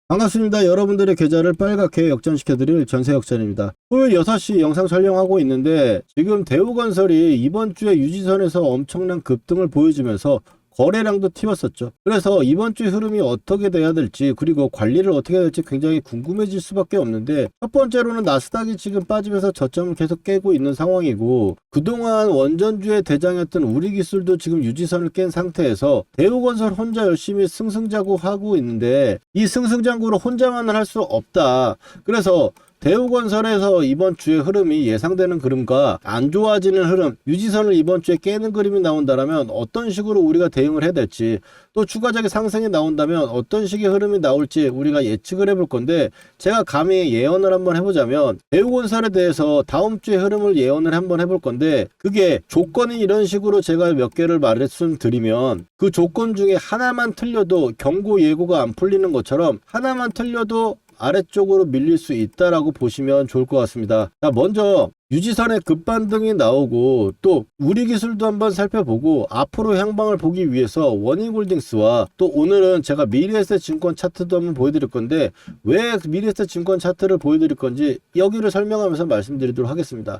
반갑습니다. 여러분들의 계좌를 빨갛게 역전시켜드릴 전세역전입니다. 토요일 6시 영상 촬영하고 있는데 지금 대우건설이 이번 주에 유지선에서 엄청난 급등을 보여주면서 거래량도 튀었었죠. 그래서 이번 주 흐름이 어떻게 돼야 될지 그리고 관리를 어떻게 해야 될지 굉장히 궁금해질 수밖에 없는데, 첫 번째로는 나스닥이 지금 빠지면서 저점을 계속 깨고 있는 상황이고, 그동안 원전주의 대장이었던 우리기술도 지금 유지선을 깬 상태에서 대우건설 혼자 열심히 승승장구하고 있는데, 이 승승장구를 혼자만은 할 수 없다. 그래서 대우건설에서 이번 주의 흐름이 예상되는 흐름과 안 좋아지는 흐름, 유지선을 이번 주에 깨는 그림이 나온다면 어떤 식으로 우리가 대응을 해야 될지, 또 추가적인 상승이 나온다면 어떤 식의 흐름이 나올지 우리가 예측을 해볼 건데, 제가 감히 예언을 한번 해보자면 대우건설에 대해서 다음 주의 흐름을 예언을 한번 해볼 건데, 그게 조건이 이런 식으로 제가 몇 개를 말씀드리면 그 조건 중에 하나만 틀려도 경고 예고가 안 풀리는 것처럼 하나만 틀려도 아래쪽으로 밀릴 수 있다라고 보시면 좋을 것 같습니다. 자, 먼저 유지선의 급반등이 나오고 또 우리기술도 한번 살펴보고 앞으로 향방을 보기 위해서 원익홀딩스와 또 오늘은 제가 미래에셋증권 차트도 한번 보여드릴 건데, 왜 미래에셋증권 차트를 보여드릴 건지 여기를 설명하면서 말씀드리도록 하겠습니다.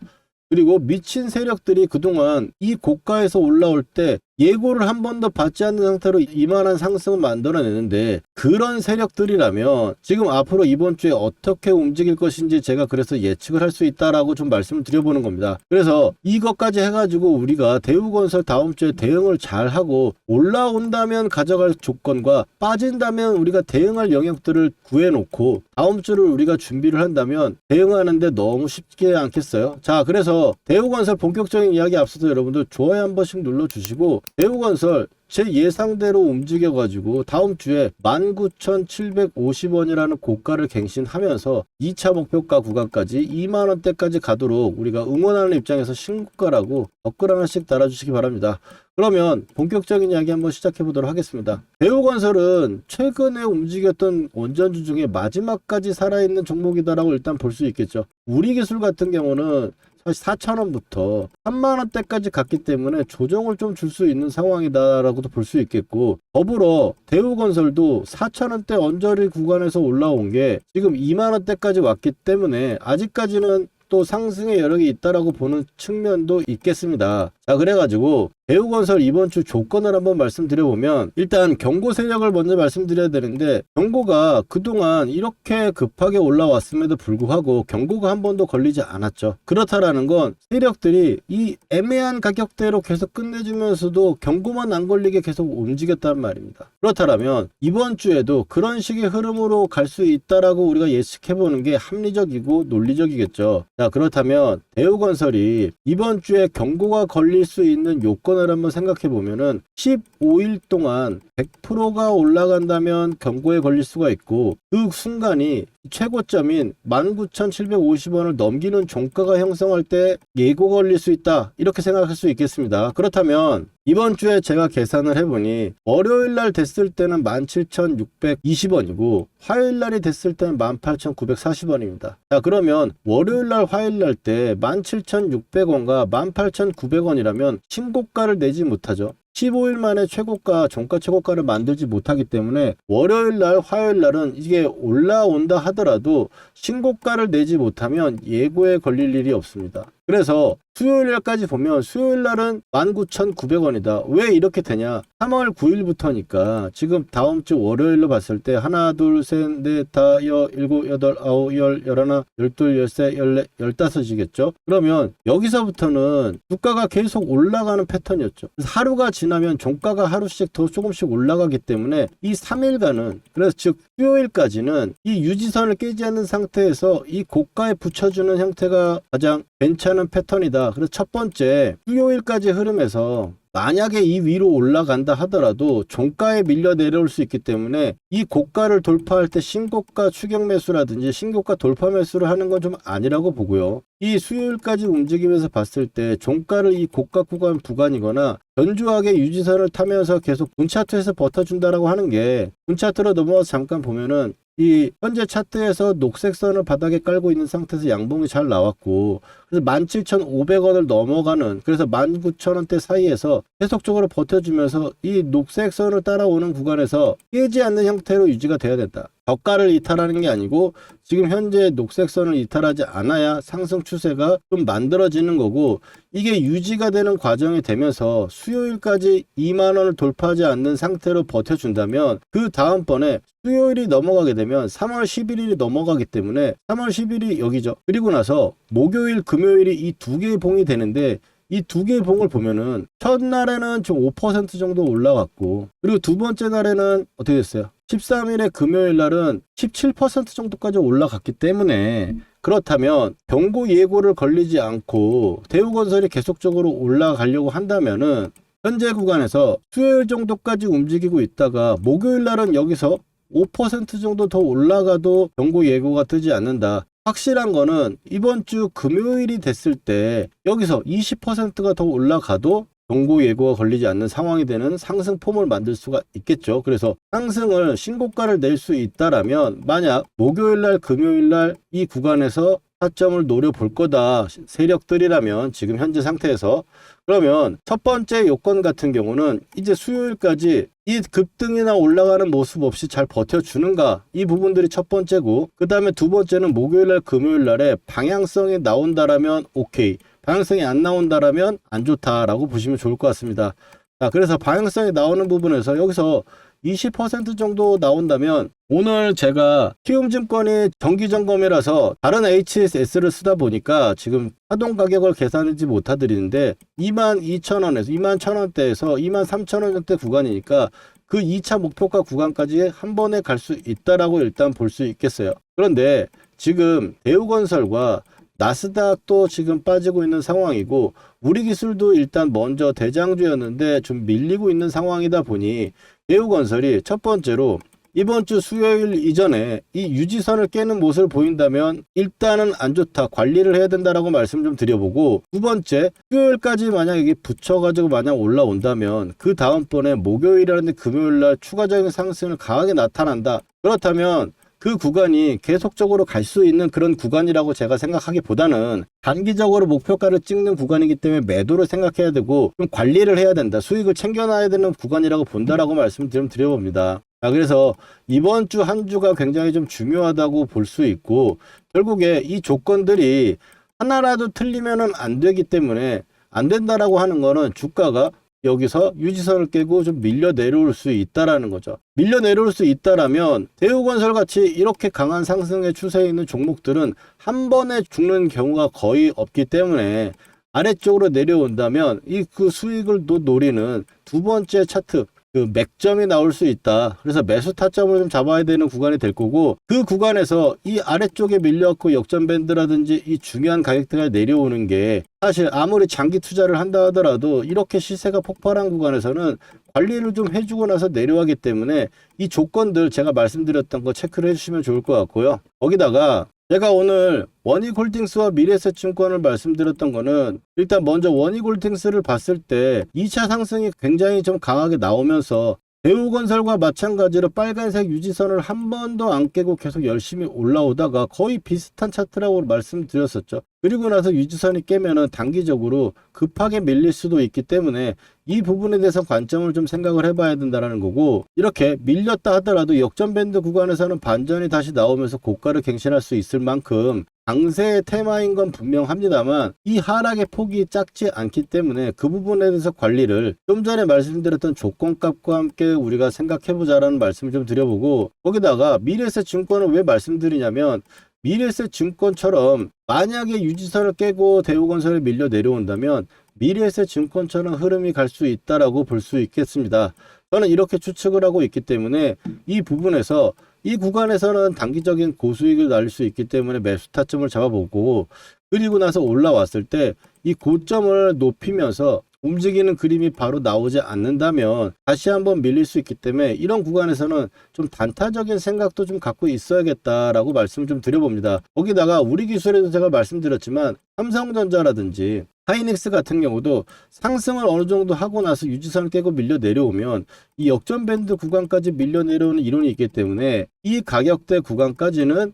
그리고 미친 세력들이 그동안 이 고가에서 올라올 때 예고를 한 번도 받지 않는 상태로 이만한 상승을 만들어내는데, 그런 세력들이라면 지금 앞으로 이번 주에 어떻게 움직일 것인지 제가 그래서 예측을 할 수 있다라고 좀 말씀을 드려보는 겁니다. 그래서 이것까지 해가지고 우리가 대우건설 다음 주에 대응을 잘하고 올라온다면 가져갈 조건과 빠진다면 우리가 대응할 영역들을 구해놓고 다음 주를 우리가 준비를 한다면 대응하는데 너무 쉽지 않겠어요? 자, 그래서 대우건설 본격적인 이야기 앞서서 여러분들 좋아요 한 번씩 눌러주시고, 대우건설 제 예상대로 움직여가지고 다음 주에 19,750원이라는 고가를 갱신하면서 2차 목표가 구간까지 2만원대까지 가도록 우리가 응원하는 입장에서 신고가라고 댓글 하나씩 달아주시기 바랍니다. 그러면 본격적인 이야기 한번 시작해 보도록 하겠습니다. 대우건설은 최근에 움직였던 원전주 중에 마지막까지 살아있는 종목이다라고 일단 볼 수 있겠죠. 우리기술 같은 경우는 사실 4,000원부터 3만원대까지 갔기 때문에 조정을 좀 줄 수 있는 상황이다라고도 볼 수 있겠고, 더불어 대우건설도 4,000원대 언저리 구간에서 올라온 게 지금 2만원대까지 왔기 때문에 아직까지는 또 상승의 여력이 있다라고 보는 측면도 있겠습니다. 자, 그래가지고 대우건설 이번 주 조건을 한번 말씀드려보면, 일단 경고 세력을 먼저 말씀드려야 되는데, 경고가 그동안 이렇게 급하게 올라왔음에도 불구하고 경고가 한 번도 걸리지 않았죠. 그렇다라는 건 세력들이 이 애매한 가격대로 계속 끝내주면서도 경고만 안 걸리게 계속 움직였단 말입니다. 그렇다면 이번 주에도 그런 식의 흐름으로 갈 수 있다라고 우리가 예측해보는 게 합리적이고 논리적이겠죠. 자, 그렇다면 대우건설이 이번 주에 경고가 걸릴 수 있는 요건을 한번 생각해 보면은 15일 동안 100%가 올라간다면 경고에 걸릴 수가 있고, 그 순간이 최고점인 19,750원을 넘기는 종가가 형성할 때 예고 걸릴 수 있다, 이렇게 생각할 수 있겠습니다. 그렇다면 이번 주에 제가 계산을 해보니 월요일 날 됐을 때는 17,620원이고 화요일 날이 됐을 때는 18,940원입니다. 자, 그러면 월요일 날 화요일 날 때 17,600원과 18,900원이라면 신고가를 내지 못하죠. 15일 만에 최고가, 종가 최고가를 만들지 못하기 때문에 월요일 날, 화요일 날은 이게 올라온다 하더라도 신고가를 내지 못하면 예고에 걸릴 일이 없습니다. 그래서 수요일 날까지 보면 수요일 날은 19,900원이다. 왜 이렇게 되냐? 3월 9일부터니까 지금 다음 주 월요일로 봤을 때 하나, 둘, 셋, 넷, 다, 여, 일곱, 여덟, 아홉, 열, 열하나, 열둘, 열세, 열네, 열다섯이겠죠? 그러면 여기서부터는 주가가 계속 올라가는 패턴이었죠. 그래서 하루가 지나면 종가가 하루씩 더 조금씩 올라가기 때문에 이 3일간은, 그래서 즉 수요일까지는 이 유지선을 깨지 않는 상태에서 이 고가에 붙여주는 형태가 가장 괜찮은 패턴이다. 그래서 첫 번째, 수요일까지 흐름에서 만약에 이 위로 올라간다 하더라도 종가에 밀려 내려올 수 있기 때문에 이 고가를 돌파할 때 신고가 추격 매수라든지 신고가 돌파 매수를 하는 건 좀 아니라고 보고요. 이 수요일까지 움직이면서 봤을 때 종가를 이 고가 구간 부간이거나 견조하게 유지선을 타면서 계속 분차트에서 버텨준다라고 하는 게, 분차트로 넘어가서 잠깐 보면은 이 현재 차트에서 녹색 선을 바닥에 깔고 있는 상태에서 양봉이 잘 나왔고, 그래서 17,500원을 넘어가는, 그래서 19,000원대 사이에서 계속적으로 버텨주면서 이 녹색 선을 따라오는 구간에서 깨지 않는 형태로 유지가 돼야 된다. 저가를 이탈하는 게 아니고 지금 현재 녹색선을 이탈하지 않아야 상승 추세가 좀 만들어지는 거고, 이게 유지가 되는 과정이 되면서 수요일까지 2만원을 돌파하지 않는 상태로 버텨준다면 그 다음번에 수요일이 넘어가게 되면 3월 11일이 넘어가기 때문에 3월 10일이 여기죠. 그리고 나서 목요일 금요일이 이 두 개의 봉이 되는데, 이 두 개의 봉을 보면은 첫날에는 좀 5% 정도 올라갔고, 그리고 두 번째 날에는 어떻게 됐어요? 13일에 금요일 날은 17% 정도까지 올라갔기 때문에, 그렇다면 경고 예고를 걸리지 않고 대우건설이 계속적으로 올라가려고 한다면은 현재 구간에서 수요일 정도까지 움직이고 있다가 목요일 날은 여기서 5% 정도 더 올라가도 경고 예고가 뜨지 않는다. 확실한 거는 이번 주 금요일이 됐을 때 여기서 20%가 더 올라가도 경고 예고가 걸리지 않는 상황이 되는 상승 폼을 만들 수가 있겠죠. 그래서 상승을 신고가를 낼 수 있다라면, 만약 목요일날 금요일날 이 구간에서 타점을 노려볼 거다 세력들이라면 지금 현재 상태에서, 그러면 첫 번째 요건 같은 경우는 이제 수요일까지 이 급등이나 올라가는 모습 없이 잘 버텨주는가, 이 부분들이 첫 번째고, 그 다음에 두 번째는 목요일날 금요일날에 방향성이 나온다라면 오케이, 방향성이 안 나온다라면 안 좋다라고 보시면 좋을 것 같습니다. 자, 그래서 방향성이 나오는 부분에서 여기서 20% 정도 나온다면, 오늘 제가 키움증권이 정기점검이라서 다른 HSS를 쓰다 보니까 지금 하동 가격을 계산하지 못하드리는데 22,000원에서 21,000원대에서 23,000원대 구간이니까 그 2차 목표가 구간까지 한 번에 갈 수 있다라고 일단 볼 수 있겠어요. 그런데 지금 대우건설과 나스닥도 지금 빠지고 있는 상황이고, 우리기술도 일단 먼저 대장주였는데 좀 밀리고 있는 상황이다 보니 대우건설이 첫 번째로 이번 주 수요일 이전에 이 유지선을 깨는 모습을 보인다면 일단은 안 좋다, 관리를 해야 된다라고 말씀 좀 드려보고, 두 번째, 수요일까지 만약 이게 붙여가지고 만약 올라온다면 그 다음번에 목요일이라든지 금요일날 추가적인 상승을 강하게 나타난다. 그렇다면 그 구간이 계속적으로 갈 수 있는 그런 구간이라고 제가 생각하기보다는 단기적으로 목표가를 찍는 구간이기 때문에 매도를 생각해야 되고 좀 관리를 해야 된다, 수익을 챙겨놔야 되는 구간이라고 본다라고 말씀을 좀 드려봅니다. 그래서 이번 주 한 주가 굉장히 좀 중요하다고 볼 수 있고, 결국에 이 조건들이 하나라도 틀리면은 안 되기 때문에, 안 된다라고 하는 거는 주가가 여기서 유지선을 깨고 좀 밀려 내려올 수 있다라는 거죠. 밀려 내려올 수 있다라면 대우건설 같이 이렇게 강한 상승의 추세에 있는 종목들은 한 번에 죽는 경우가 거의 없기 때문에, 아래쪽으로 내려온다면 이 그 수익을 노리는 두 번째 차트, 그 맥점이 나올 수 있다. 그래서 매수 타점을 좀 잡아야 되는 구간이 될 거고, 그 구간에서 이 아래쪽에 밀려갖고 역전 밴드라든지 이 중요한 가격대가 내려오는 게, 사실 아무리 장기 투자를 한다 하더라도 이렇게 시세가 폭발한 구간에서는 관리를 좀 해주고 나서 내려가기 때문에 이 조건들 제가 말씀드렸던 거 체크를 해주시면 좋을 것 같고요. 거기다가 제가 오늘 원익홀딩스와 미래에셋증권을 말씀드렸던 거는, 일단 먼저 원익홀딩스를 봤을 때 2차 상승이 굉장히 좀 강하게 나오면서 대우건설과 마찬가지로 빨간색 유지선을 한 번도 안 깨고 계속 열심히 올라오다가 거의 비슷한 차트라고 말씀드렸었죠. 그리고 나서 유지선이 깨면은 단기적으로 급하게 밀릴 수도 있기 때문에 이 부분에 대해서 관점을 좀 생각을 해봐야 된다는 거고, 이렇게 밀렸다 하더라도 역전밴드 구간에서는 반전이 다시 나오면서 고가를 갱신할 수 있을 만큼 강세의 테마인 건 분명합니다만, 이 하락의 폭이 작지 않기 때문에 그 부분에 대해서 관리를 좀 전에 말씀드렸던 조건값과 함께 우리가 생각해보자라는 말씀을 좀 드려보고, 거기다가 미래에셋증권을 왜 말씀드리냐면, 미래에셋증권처럼 만약에 유지선을 깨고 대우건설에 밀려 내려온다면 미래에셋증권처럼 흐름이 갈 수 있다라고 볼 수 있겠습니다. 저는 이렇게 추측을 하고 있기 때문에 이 부분에서 이 구간에서는 단기적인 고수익을 날릴 수 있기 때문에 매수 타점을 잡아보고, 그리고 나서 올라왔을 때 이 고점을 높이면서 움직이는 그림이 바로 나오지 않는다면 다시 한번 밀릴 수 있기 때문에 이런 구간에서는 좀 단타적인 생각도 좀 갖고 있어야겠다라고 말씀을 좀 드려봅니다. 거기다가 우리 기술에도 제가 말씀드렸지만 삼성전자라든지 하이닉스 같은 경우도 상승을 어느 정도 하고 나서 유지선을 깨고 밀려 내려오면 이 역전밴드 구간까지 밀려 내려오는 이론이 있기 때문에 이 가격대 구간까지는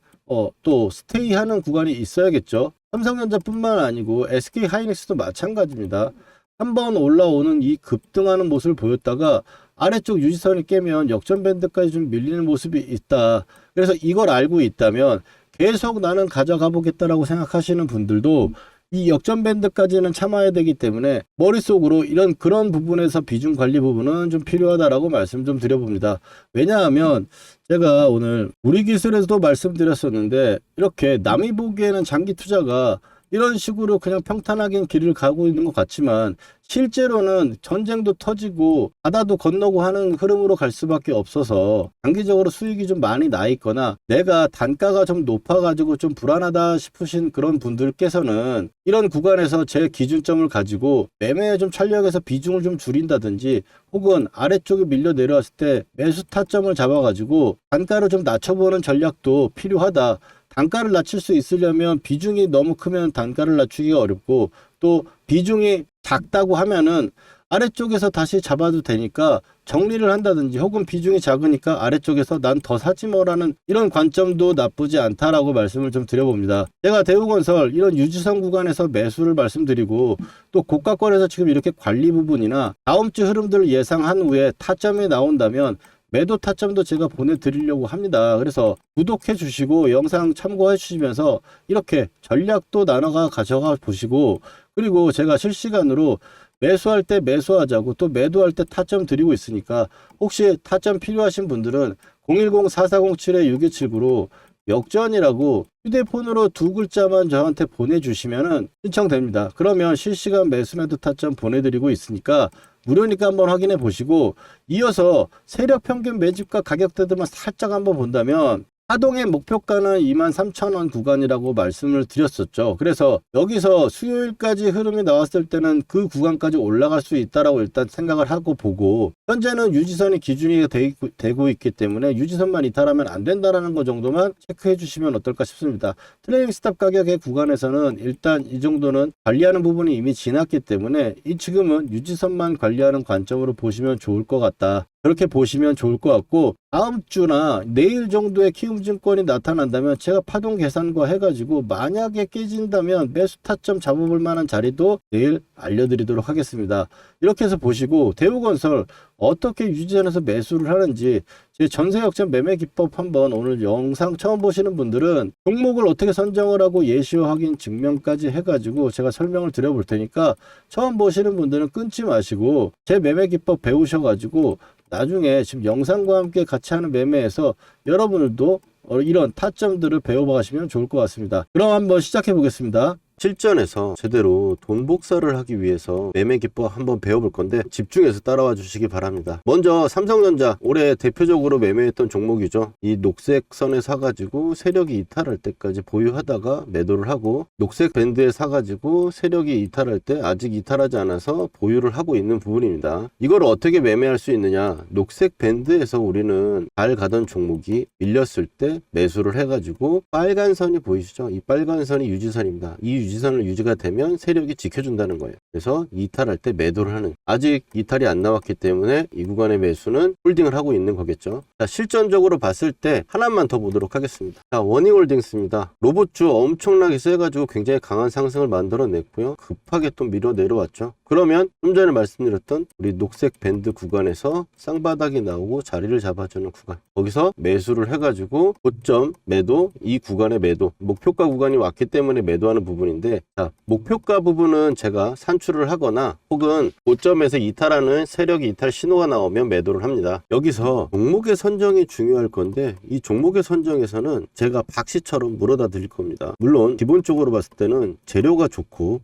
또 스테이하는 구간이 있어야겠죠. 삼성전자뿐만 아니고 SK 하이닉스도 마찬가지입니다. 한번 올라오는 이 급등하는 모습을 보였다가 아래쪽 유지선이 깨면 역전 밴드까지 좀 밀리는 모습이 있다. 그래서 이걸 알고 있다면 계속 나는 가져가 보겠다라고 생각하시는 분들도 이 역전 밴드까지는 참아야 되기 때문에 머릿속으로 그런 부분에서 비중 관리 부분은 좀 필요하다라고 말씀 좀 드려봅니다. 왜냐하면 제가 오늘 우리 기술에서도 말씀드렸었는데 이렇게 남이 보기에는 장기 투자가 이런 식으로 그냥 평탄하게 길을 가고 있는 것 같지만 실제로는 전쟁도 터지고 바다도 건너고 하는 흐름으로 갈 수밖에 없어서 장기적으로 수익이 좀 많이 나 있거나 내가 단가가 좀 높아가지고 좀 불안하다 싶으신 그런 분들께서는 이런 구간에서 제 기준점을 가지고 매매에 좀 탄력해서 비중을 좀 줄인다든지 혹은 아래쪽에 밀려 내려왔을 때 매수 타점을 잡아가지고 단가를 좀 낮춰보는 전략도 필요하다. 단가를 낮출 수 있으려면 비중이 너무 크면 단가를 낮추기가 어렵고 또 비중이 작다고 하면은 아래쪽에서 다시 잡아도 되니까 정리를 한다든지 혹은 비중이 작으니까 아래쪽에서 난 더 사지 뭐라는 이런 관점도 나쁘지 않다라고 말씀을 좀 드려봅니다. 제가 대우건설 이런 유지선 구간에서 매수를 말씀드리고 또 고가권에서 지금 이렇게 관리 부분이나 다음 주 흐름들을 예상한 후에 타점이 나온다면 매도 타점도 제가 보내드리려고 합니다. 그래서 구독해 주시고 영상 참고해 주시면서 이렇게 전략도 나눠가 가져가 보시고 그리고 제가 실시간으로 매수할 때 매수하자고 또 매도할 때 타점 드리고 있으니까 혹시 타점 필요하신 분들은 010-4407-6279로 역전이라고 휴대폰으로 2글자만 저한테 보내주시면 신청됩니다. 그러면 실시간 매수 매도 타점 보내드리고 있으니까 무료니까 한번 확인해 보시고 이어서 세력 평균 매집가 가격대들만 살짝 한번 본다면 하동의 목표가는 23,000원 구간이라고 말씀을 드렸었죠. 그래서 여기서 수요일까지 흐름이 나왔을 때는 그 구간까지 올라갈 수 있다라고 일단 생각을 하고 보고 현재는 유지선이 기준이 되고 있기 때문에 유지선만 이탈하면 안 된다라는 거 정도만 체크해 주시면 어떨까 싶습니다. 트레이딩 스탑 가격의 구간에서는 일단 이 정도는 관리하는 부분이 이미 지났기 때문에 지금은 유지선만 관리하는 관점으로 보시면 좋을 것 같다. 그렇게 보시면 좋을 것 같고 다음 주나 내일 정도에 키움증권이 나타난다면 제가 파동 계산과 해가지고 만약에 깨진다면 매수 타점 잡아볼 만한 자리도 내일 알려드리도록 하겠습니다. 이렇게 해서 보시고 대우건설 어떻게 유지선에서 매수를 하는지 제 전세역전 매매 기법 한번 오늘 영상 처음 보시는 분들은 종목을 어떻게 선정을 하고 예시와 확인 증명까지 해가지고 제가 설명을 드려볼 테니까 처음 보시는 분들은 끊지 마시고 제 매매 기법 배우셔가지고 나중에 지금 영상과 함께 같이 하는 매매에서 여러분들도 이런 타점들을 배워가시면 좋을 것 같습니다. 그럼 한번 시작해 보겠습니다. 실전에서 제대로 돈 복사를 하기 위해서 매매 기법 한번 배워볼 건데 집중해서 따라와 주시기 바랍니다. 먼저 삼성전자 올해 대표적으로 매매했던 종목이죠. 이 녹색 선에 사가지고 세력이 이탈할 때까지 보유하다가 매도를 하고 녹색 밴드에 사가지고 세력이 이탈할 때 아직 이탈하지 않아서 보유를 하고 있는 부분입니다. 이걸 어떻게 매매할 수 있느냐, 녹색 밴드에서 우리는 잘 가던 종목이 밀렸을 때 매수를 해가지고 빨간 선이 보이시죠? 이 빨간 선이 유지선입니다. 이 유지선을 유지가 되면 세력이 지켜준다는 거예요. 그래서 이탈할 때 매도를 하는, 아직 이탈이 안 나왔기 때문에 이 구간의 매수는 홀딩을 하고 있는 거겠죠. 자, 실전적으로 봤을 때 하나만 더 보도록 하겠습니다. 자, 원희홀딩스입니다. 로봇주 엄청나게 세가지고 굉장히 강한 상승을 만들어냈고요. 급하게 또 밀어 내려왔죠. 그러면 좀 전에 말씀드렸던 우리 녹색 밴드 구간에서 쌍바닥이 나오고 자리를 잡아주는 구간, 거기서 매수를 해가지고 고점 매도, 이 구간의 매도, 목표가 구간이 왔기 때문에 매도하는 부분인데, 자, 목표가 부분은 제가 산출을 하거나 혹은 고점에서 이탈하는 세력이 이탈 신호가 나오면 매도를 합니다. 여기서 종목의 선정이 중요할 건데 이 종목의 선정에서는 제가 박씨처럼 물어다 드릴 겁니다. 물론 기본적으로 봤을 때는 재료가 좋고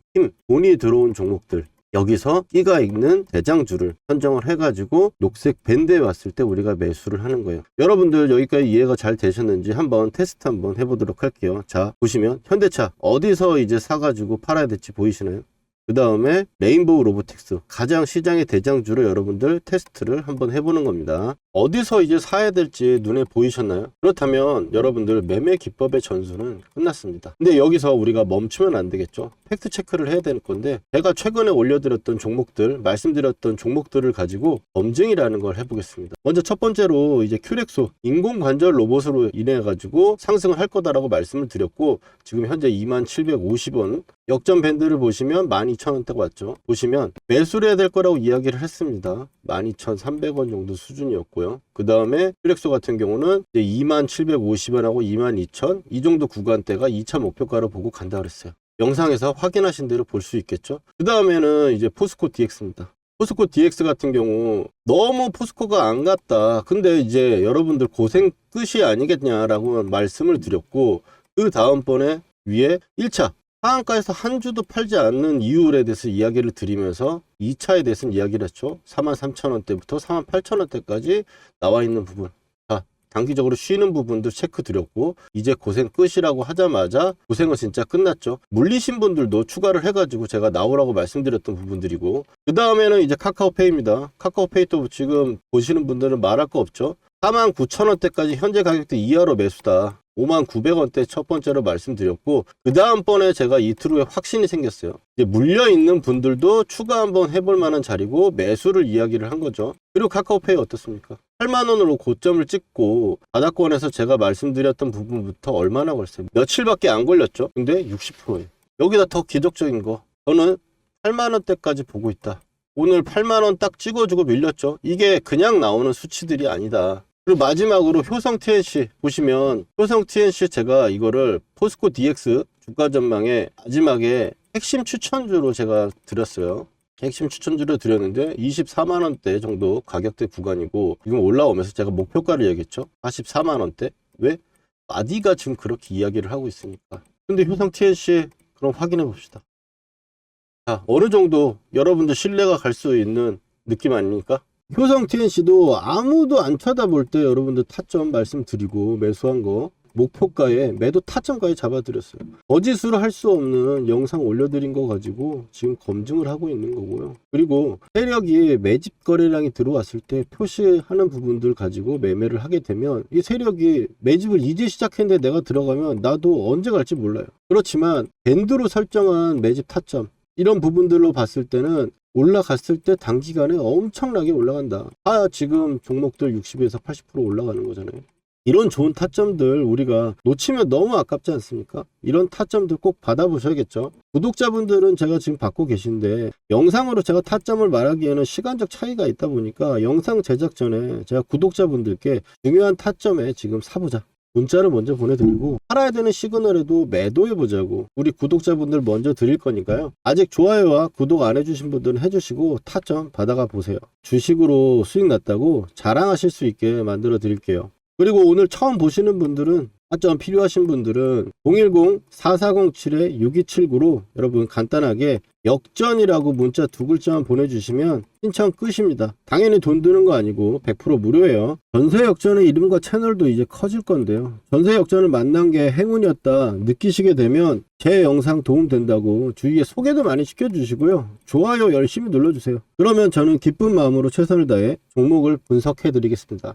돈이 들어온 종목들, 여기서 끼가 있는 대장주를 선정을 해가지고 녹색 밴드에 왔을 때 우리가 매수를 하는 거예요. 여러분들 여기까지 이해가 잘 되셨는지 한번 테스트 한번 해보도록 할게요. 자, 보시면 현대차 어디서 이제 사가지고 팔아야 될지 보이시나요? 그 다음에 레인보우 로보틱스, 가장 시장의 대장주로 여러분들 테스트를 한번 해보는 겁니다. 어디서 이제 사야 될지 눈에 보이셨나요? 그렇다면 여러분들 매매 기법의 전수는 끝났습니다. 근데 여기서 우리가 멈추면 안 되겠죠. 팩트 체크를 해야 되는 건데, 제가 최근에 올려드렸던 종목들, 말씀드렸던 종목들을 가지고 검증이라는 걸 해보겠습니다. 먼저 첫 번째로 이제 큐렉소 인공관절 로봇으로 인해 가지고 상승을 할 거다라고 말씀을 드렸고, 지금 현재 2750원 역전 밴드를 보시면 12,000원대가 왔죠. 보시면 매수를 해야 될 거라고 이야기를 했습니다. 12,300원 정도 수준이었고요. 그 다음에 큐렉소 같은 경우는 이제 2750원하고 22,000 이 정도 구간대가 2차 목표가로 보고 간다 그랬어요. 영상에서 확인하신 대로 볼 수 있겠죠. 그 다음에는 이제 포스코 DX입니다. 포스코 DX 같은 경우 너무 포스코가 안 갔다. 근데 이제 여러분들 고생 끝이 아니겠냐라고 말씀을 드렸고, 그 다음번에 위에 1차 하한가에서 한 주도 팔지 않는 이유에 대해서 이야기를 드리면서 2차에 대해서는 이야기를 했죠. 43,000원대부터 48,000원대까지 나와 있는 부분. 자, 단기적으로 쉬는 부분도 체크 드렸고, 이제 고생 끝이라고 하자마자 고생은 진짜 끝났죠. 물리신 분들도 추가를 해가지고 제가 나오라고 말씀드렸던 부분들이고, 그 다음에는 이제 카카오페이입니다. 카카오페이도 지금 보시는 분들은 말할 거 없죠. 49,000원대까지 현재 가격대 이하로 매수다. 59,000원대 첫 번째로 말씀드렸고, 그 다음번에 제가 이틀 후에 확신이 생겼어요. 이제 물려있는 분들도 추가 한번 해볼 만한 자리고 매수를 이야기를 한 거죠. 그리고 카카오페이 어떻습니까? 8만원으로 고점을 찍고 바닥권에서 제가 말씀드렸던 부분부터 얼마나 걸렸어요? 며칠밖에 안 걸렸죠. 근데 60%예요. 여기다 더 기적적인 거, 저는 8만원대까지 보고 있다. 오늘 8만원 딱 찍어주고 밀렸죠. 이게 그냥 나오는 수치들이 아니다. 그리고 마지막으로 효성 TNC 보시면, 효성 TNC 제가 이거를 포스코 DX 주가 전망에 마지막에 핵심 추천주로 제가 드렸어요. 핵심 추천주로 드렸는데 24만원대 정도 가격대 구간이고, 지금 올라오면서 제가 목표가를 얘기했죠. 44만원대. 왜? 마디가 지금 그렇게 이야기를 하고 있으니까. 근데 효성 TNC 그럼 확인해 봅시다. 자, 어느 정도 여러분들 신뢰가 갈 수 있는 느낌 아닙니까? 효성 TNC도 아무도 안 쳐다볼 때 여러분들 타점 말씀드리고 매수한 거 목표가에 매도 타점가에 잡아드렸어요. 거짓으로 할 수 없는 영상 올려드린 거 가지고 지금 검증을 하고 있는 거고요. 그리고 세력이 매집 거래량이 들어왔을 때 표시하는 부분들 가지고 매매를 하게 되면, 이 세력이 매집을 이제 시작했는데 내가 들어가면 나도 언제 갈지 몰라요. 그렇지만 밴드로 설정한 매집 타점, 이런 부분들로 봤을 때는 올라갔을 때 단기간에 엄청나게 올라간다. 지금 종목들 60에서 80% 올라가는 거잖아요. 이런 좋은 타점들 우리가 놓치면 너무 아깝지 않습니까? 이런 타점들 꼭 받아보셔야겠죠. 구독자분들은 제가 지금 받고 계신데, 영상으로 제가 타점을 말하기에는 시간적 차이가 있다 보니까 영상 제작 전에 제가 구독자분들께 중요한 타점에 지금 사보자, 문자를 먼저 보내드리고, 팔아야 되는 시그널에도 매도해보자고 우리 구독자분들 먼저 드릴 거니까요. 아직 좋아요와 구독 안 해주신 분들은 해주시고 타점 받아가 보세요. 주식으로 수익 났다고 자랑하실 수 있게 만들어 드릴게요. 그리고 오늘 처음 보시는 분들은, 타점 필요하신 분들은 010-4407-6279로 여러분 간단하게 역전이라고 문자 2글자만 보내주시면 신청 끝입니다. 당연히 돈 드는 거 아니고 100% 무료예요. 전세 역전의 이름과 채널도 이제 커질 건데요. 전세 역전을 만난 게 행운이었다 느끼시게 되면 제 영상 도움된다고 주위에 소개도 많이 시켜주시고요. 좋아요 열심히 눌러주세요. 그러면 저는 기쁜 마음으로 최선을 다해 종목을 분석해 드리겠습니다.